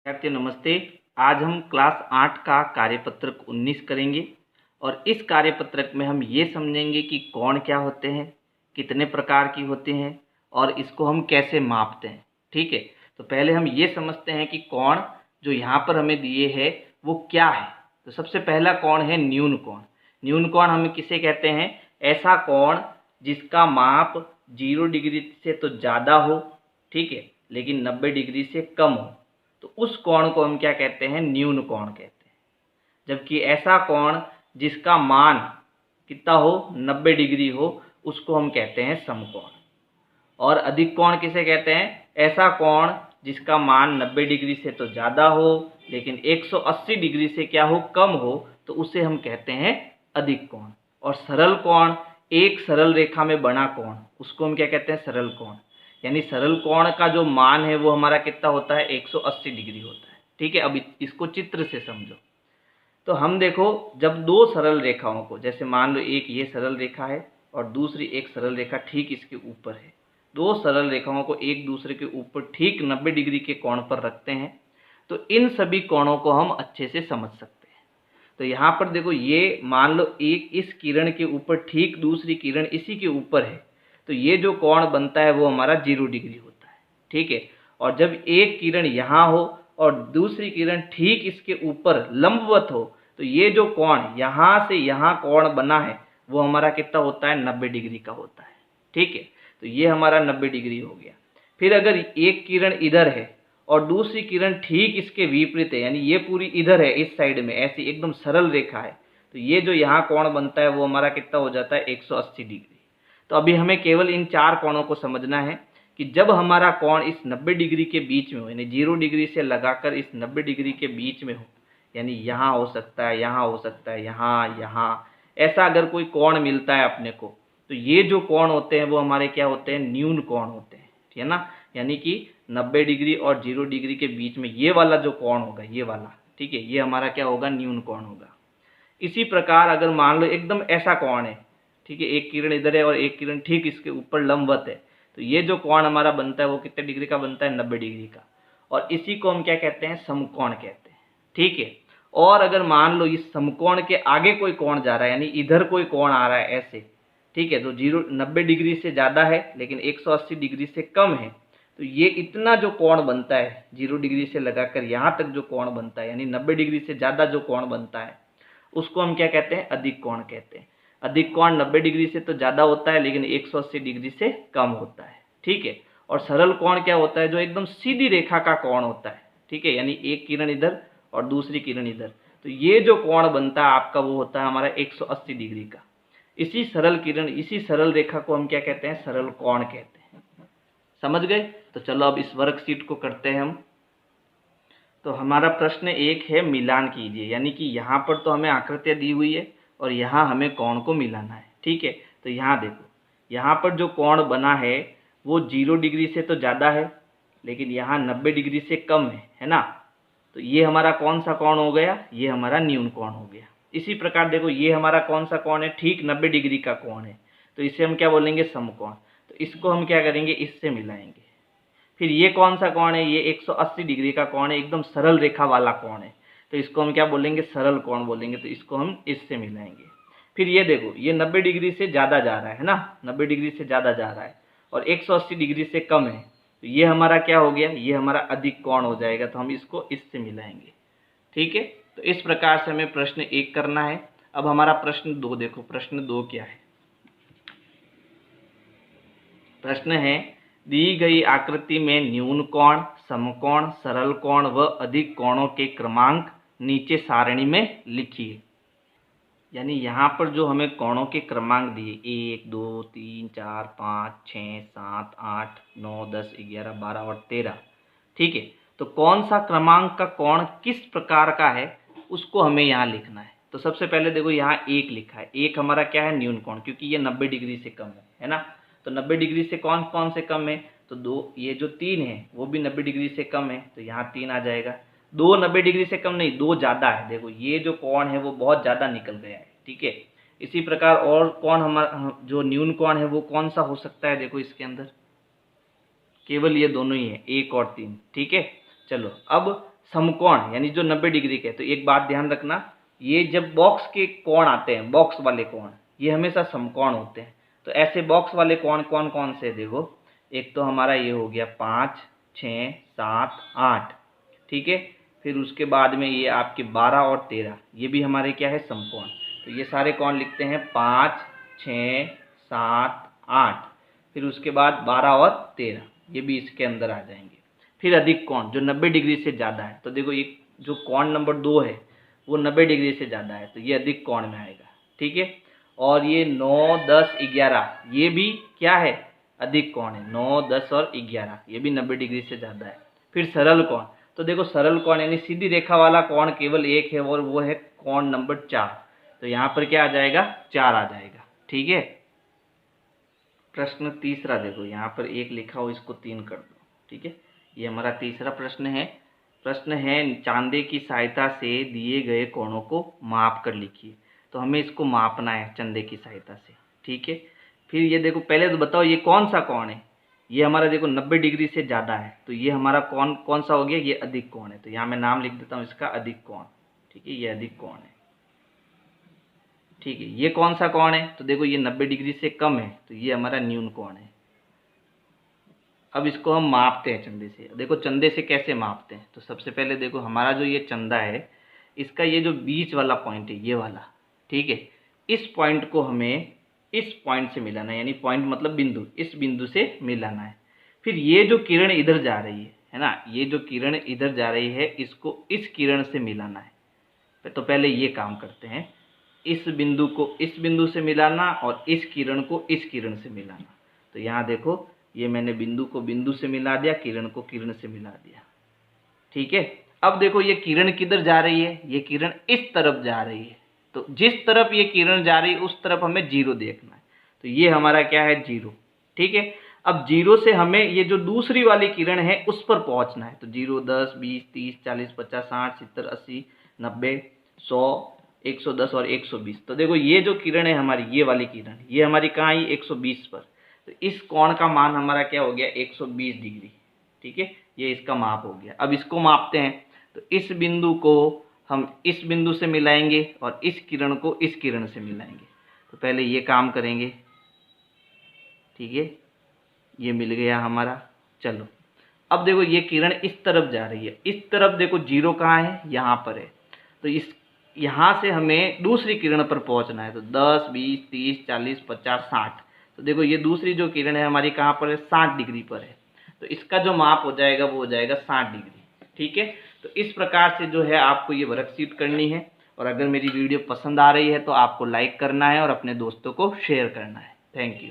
विद्यार्थी नमस्ते। आज हम क्लास 8 का कार्यपत्रक 19 करेंगे और इस कार्यपत्रक में हम ये समझेंगे कि कोण क्या होते हैं, कितने प्रकार की होते हैं और इसको हम कैसे मापते हैं। ठीक है, तो पहले हम ये समझते हैं कि कोण जो यहाँ पर हमें दिए है वो क्या है। तो सबसे पहला कोण है न्यून कोण। न्यून कोण हम किसे कहते हैं? ऐसा कोण जिसका माप 0 डिग्री से तो ज़्यादा हो, ठीक है, लेकिन 90 डिग्री से कम हो, तो उस कोण को हम क्या कहते हैं? न्यून कोण कहते हैं। जबकि ऐसा कोण जिसका मान कितना हो? 90 डिग्री हो, उसको हम कहते हैं समकोण। और अधिक कोण किसे कहते हैं? ऐसा कोण जिसका मान 90 डिग्री से तो ज़्यादा हो लेकिन 180 डिग्री से क्या हो? कम हो, तो उसे हम कहते हैं अधिक कोण। और सरल कोण, एक सरल रेखा में बना कोण, उसको हम क्या कहते हैं? सरल कोण। यानी सरल कोण का जो मान है वो हमारा कितना होता है? 180 डिग्री होता है। ठीक है, अब इसको चित्र से समझो। तो हम देखो, जब दो सरल रेखाओं को, जैसे मान लो एक ये सरल रेखा है और दूसरी एक सरल रेखा ठीक इसके ऊपर है, दो सरल रेखाओं को एक दूसरे के ऊपर ठीक 90 डिग्री के कोण पर रखते हैं, तो इन सभी कोणों को हम अच्छे से समझ सकते हैं। तो यहाँ पर देखो, ये मान लो एक इस किरण के ऊपर ठीक दूसरी किरण इसी के ऊपर है, तो ये जो कोण बनता है वो हमारा 0 डिग्री होता है। ठीक है, और जब एक किरण यहाँ हो और दूसरी किरण ठीक इसके ऊपर लंबवत हो, तो ये जो कोण यहाँ से यहाँ कोण बना है वो हमारा कितना होता है? 90 डिग्री का होता है। ठीक है, तो ये हमारा 90 डिग्री हो गया। फिर अगर एक किरण इधर है और दूसरी किरण ठीक इसके विपरीत है, यानी ये पूरी इधर है, इस साइड में ऐसी एकदम सरल रेखा है, तो ये जो यहाँ कोण बनता है वो हमारा कितना हो जाता है? 180 डिग्री। तो अभी हमें केवल इन चार कोणों को समझना है कि जब हमारा कोण इस 90 डिग्री के बीच में हो, यानी 0 डिग्री से लगाकर इस 90 डिग्री के बीच में हो, यानी यहाँ हो सकता है, यहाँ हो सकता है, यहाँ, ऐसा अगर कोई कोण मिलता है अपने को, तो ये जो कोण होते हैं वो हमारे क्या होते हैं? न्यून कोण होते हैं। ठीक है ना, यानी कि 90 डिग्री और 0 डिग्री के बीच में ये वाला जो कोण होगा, ये वाला, ठीक है, ये हमारा क्या होगा? न्यून कोण होगा। इसी प्रकार अगर मान लो एकदम ऐसा कोण है, ठीक है, एक किरण इधर है और एक किरण ठीक इसके ऊपर लंबवत है, तो ये जो कोण हमारा बनता है वो कितने डिग्री का बनता है? 90 डिग्री का। और इसी को हम क्या कहते हैं? समकोण कहते हैं। ठीक है, और अगर मान लो इस समकोण के आगे कोई कोण जा रहा है, यानी इधर कोई कोण आ रहा है ऐसे, ठीक है, तो 90 डिग्री से ज़्यादा है लेकिन 180 डिग्री से कम है, तो ये इतना जो कोण बनता है 0 डिग्री से लगाकर यहाँ तक जो कोण बनता है, यानी 90 डिग्री से ज़्यादा जो कोण बनता है, उसको हम क्या कहते हैं? अधिक कोण कहते हैं। अधिक कोण 90 डिग्री से तो ज़्यादा होता है लेकिन 180 डिग्री से कम होता है। ठीक है, और सरल कोण क्या होता है? जो एकदम सीधी रेखा का कोण होता है। ठीक है, यानी एक किरण इधर और दूसरी किरण इधर, तो ये जो कोण बनता है आपका वो होता है हमारा 180 डिग्री का। इसी सरल किरण, इसी सरल रेखा को हम क्या कहते हैं? सरल कोण कहते हैं। समझ गए? तो चलो अब इस वर्कशीट को करते हैं हम। तो हमारा प्रश्न एक है, मिलान कीजिए। यानी कि यहाँ पर तो हमें आकृतियाँ दी हुई है और यहाँ हमें कोण को मिलाना है। ठीक है, तो यहाँ देखो, यहाँ पर जो कोण बना है वो 0 डिग्री से तो ज़्यादा है लेकिन यहाँ 90 डिग्री से कम है ना। तो ये हमारा कौन सा कोण हो गया? ये हमारा न्यून कोण हो गया। इसी प्रकार देखो, ये हमारा कौन सा कोण है? ठीक 90 डिग्री का कोण है, तो इसे हम क्या बोलेंगे? समकोण। तो इसको हम क्या करेंगे? इससे मिलाएंगे। फिर ये कौन सा कोण है? ये 180 डिग्री का कोण है, एकदम सरल रेखा वाला कोण है, तो इसको हम क्या बोलेंगे? सरल कोण बोलेंगे। तो इसको हम इससे मिलाएंगे। फिर ये देखो, ये 90 डिग्री से ज़्यादा जा रहा है ना, 90 डिग्री से ज़्यादा जा रहा है और 180 डिग्री से कम है, तो ये हमारा क्या हो गया? ये हमारा अधिक कोण हो जाएगा, तो हम इसको इससे मिलाएंगे। ठीक है, तो इस प्रकार से हमें प्रश्न 1 करना है। अब हमारा प्रश्न 2 देखो, प्रश्न 2 क्या है? प्रश्न है, दी गई आकृति में न्यून कोण, समकोण, सरल कोण व अधिक कोणों के क्रमांक नीचे सारणी में लिखिए। यानी यहाँ पर जो हमें कोणों के क्रमांक दिए, 1 2 3 4 5 6 7 8 9 10 11 12 और 13, ठीक है, तो कौन सा क्रमांक का कोण किस प्रकार का है उसको हमें यहाँ लिखना है। तो सबसे पहले देखो, यहाँ 1 लिखा है। 1 हमारा क्या है? न्यून कोण, क्योंकि ये 90 डिग्री से कम है ना। तो 90 डिग्री से कौन कौन से कम है? तो 2, ये जो 3 है वो भी 90 डिग्री से कम है, तो यहाँ 3 आ जाएगा। 2 90 डिग्री से कम नहीं, 2 ज़्यादा है। देखो, ये जो कोण है वो बहुत ज़्यादा निकल गया है। ठीक है, इसी प्रकार और कोण हमारा जो न्यून कोण है वो कौन सा हो सकता है? देखो, इसके अंदर केवल ये दोनों ही है, 1 और 3। ठीक है, चलो अब समकोण यानी जो 90 डिग्री के, तो एक बात ध्यान रखना, ये जब बॉक्स के कोण आते हैं, बॉक्स वाले कोण, ये हमेशा समकोण होते हैं। तो ऐसे बॉक्स वाले कोण कौन कौन से, देखो एक तो हमारा ये हो गया 5, 6, 7, 8, ठीक है। फिर उसके बाद में ये आपके 12 और 13, ये भी हमारे क्या है, समकोण। तो ये सारे कोण लिखते हैं 5, 6, 7, 8, फिर उसके बाद 12 और 13, ये भी इसके अंदर आ जाएंगे। फिर अधिक कोण जो 90 डिग्री से ज़्यादा है, तो देखो ये जो कोण नंबर 2 है वो 90 डिग्री से ज़्यादा है, तो ये अधिक कोण में आएगा, ठीक है। और ये 9, 10, 11, ये भी क्या है, अधिक कोण है। 9, 10 और 11 ये भी 90 डिग्री से ज़्यादा है। फिर सरल कोण, तो देखो सरल कोण यानी सीधी रेखा वाला कोण केवल एक है और वो है कोण नंबर 4, तो यहाँ पर क्या आ जाएगा, 4 आ जाएगा, ठीक है। प्रश्न तीसरा देखो, यहाँ पर 1 लिखा हो, इसको 3 कर दो, ठीक है। ये हमारा तीसरा प्रश्न है। प्रश्न है चांदे की सहायता से दिए गए कोणों को माप कर लिखिए। तो हमें इसको मापना है चंदे की सहायता से, ठीक है। फिर ये देखो, पहले तो बताओ ये कौन सा कोण है, ये हमारा देखो 90 डिग्री से ज़्यादा है, तो ये हमारा कोण कौन सा हो गया, ये अधिक कोण है। तो यहाँ मैं नाम लिख देता हूँ इसका, अधिक कोण, ठीक है, ये अधिक कोण है, ठीक है। ये कौन सा कोण है, तो देखो ये 90 डिग्री से कम है, तो ये हमारा न्यून कोण है। अब इसको हम मापते हैं चंदे से। देखो चंदे से कैसे मापते हैं, तो सबसे पहले देखो हमारा जो ये चंदा है, इसका ये जो बीच वाला पॉइंट है, ये वाला, ठीक है, इस पॉइंट को हमें इस पॉइंट से मिलाना है, यानी पॉइंट मतलब बिंदु, इस बिंदु से मिलाना है। फिर ये जो किरण इधर जा रही है ना, ये जो किरण इधर जा रही है, इसको इस किरण से मिलाना है। तो पहले ये काम करते हैं, इस बिंदु को इस बिंदु से मिलाना और इस किरण को इस किरण से मिलाना। तो यहाँ देखो, ये मैंने बिंदु को बिंदु से मिला दिया, किरण को किरण से मिला दिया, ठीक है। अब देखो ये किरण किधर जा रही है, ये किरण इस तरफ जा रही है, तो जिस तरफ ये किरण जा रही है उस तरफ हमें 0 देखना है। तो ये हमारा क्या है, 0, ठीक है। अब 0 से हमें ये जो दूसरी वाली किरण है उस पर पहुंचना है। तो 0, 10, 20, 30, 40, 50, 60, 70, 80, 90, 100, 110 और 120। तो देखो ये जो किरण है हमारी, ये वाली किरण, ये हमारी कहाँ आई, 120 पर। तो इस कोण का मान हमारा क्या हो गया, 120 डिग्री, ठीक है। ये इसका माप हो गया। अब इसको मापते हैं, तो इस बिंदु को हम इस बिंदु से मिलाएंगे और इस किरण को इस किरण से मिलाएंगे। तो पहले ये काम करेंगे, ठीक है, ये मिल गया हमारा। चलो अब देखो ये किरण इस तरफ जा रही है, इस तरफ देखो 0 कहाँ है, यहाँ पर है। तो इस यहाँ से हमें दूसरी किरण पर पहुँचना है। तो 10, 20, 30, 40, 50, 60। तो देखो ये दूसरी जो किरण है हमारी कहाँ पर है, 60 डिग्री पर है। तो इसका जो माप हो जाएगा वो हो जाएगा 60 डिग्री, ठीक है। तो इस प्रकार से जो है आपको ये वर्कशीट करनी है। और अगर मेरी वीडियो पसंद आ रही है तो आपको लाइक करना है और अपने दोस्तों को शेयर करना है। Thank you.